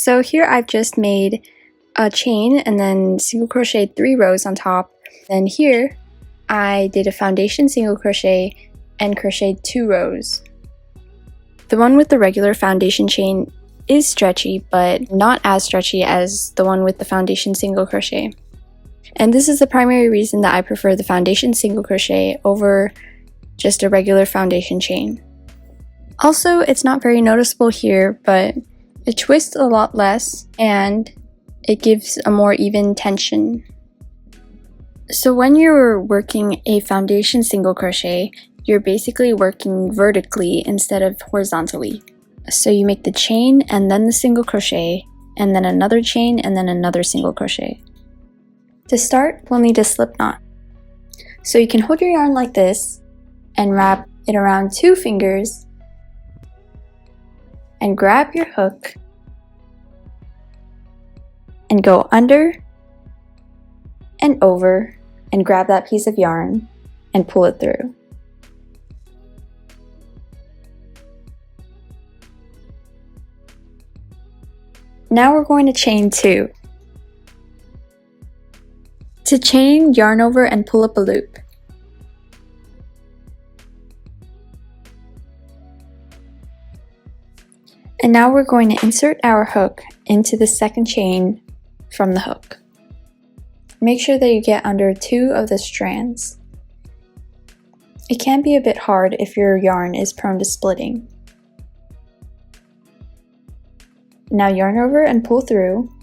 So here I've just made a chain and then single crocheted 3 rows on top. Then here I did a foundation single crochet and crocheted 2 rows. The one with the regular foundation chain is stretchy, but not as stretchy as the one with the foundation single crochet. And this is the primary reason that I prefer the foundation single crochet over just a regular foundation chain. Also, it's not very noticeable here, but it twists a lot less and it gives a more even tension. So when you're working a foundation single crochet, you're basically working vertically instead of horizontally. So you make the chain and then the single crochet, and then another chain and then another single crochet. To start, we'll need a slip knot. So you can hold your yarn like this and wrap it around 2 fingers and grab your hook and go under and over and grab that piece of yarn and pull it through. Now we're going to chain 2. To chain, yarn over and pull up a loop. And now we're going to insert our hook into the second chain from the hook. Make sure that you get under 2 of the strands. It can be a bit hard if your yarn is prone to splitting. Now yarn over and pull through.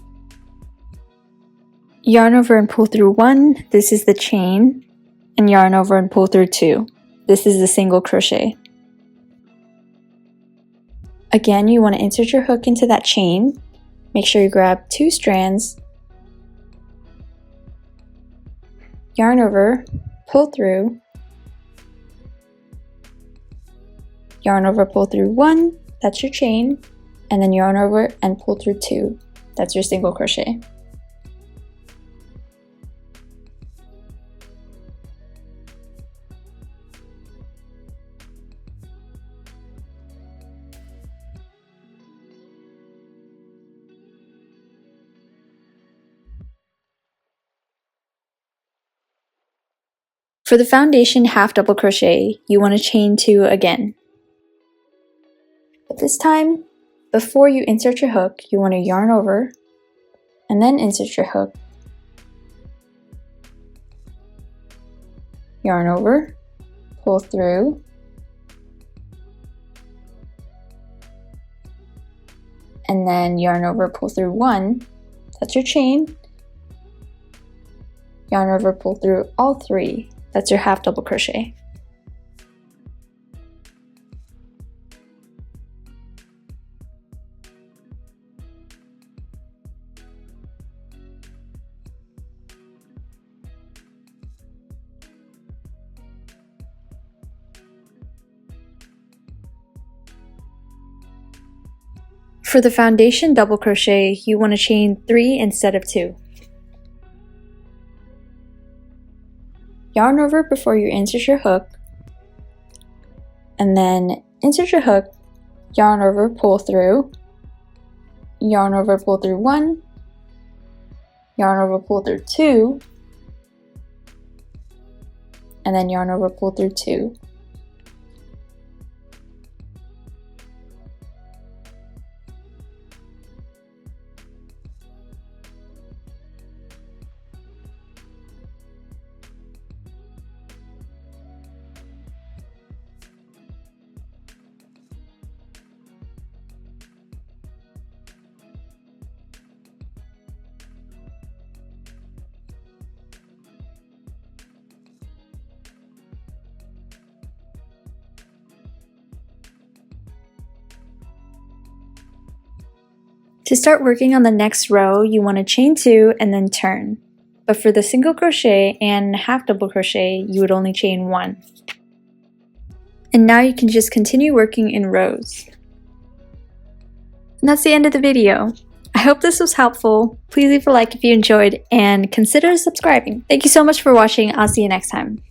Yarn over and pull through 1, this is the chain, and yarn over and pull through 2. This is the single crochet. Again, you want to insert your hook into that chain. Make sure you grab 2 strands, yarn over, pull through, yarn over, pull through 1, that's your chain, and then yarn over and pull through 2, that's your single crochet. For the foundation half double crochet, you want to chain 2 again. But this time, before you insert your hook, you want to yarn over and then insert your hook. Yarn over, pull through, and then yarn over, pull through 1, that's your chain. Yarn over, pull through all 3. That's your half double crochet. For the foundation double crochet, you want to chain 3 instead of 2. Yarn over before you insert your hook, and then insert your hook, yarn over, pull through, yarn over, pull through 1, yarn over, pull through 2, and then yarn over, pull through 2. To start working on the next row, you want to chain 2 and then turn. But for the single crochet and half double crochet, you would only chain 1. And now you can just continue working in rows. And that's the end of the video. I hope this was helpful. Please leave a like if you enjoyed and consider subscribing. Thank you so much for watching. I'll see you next time.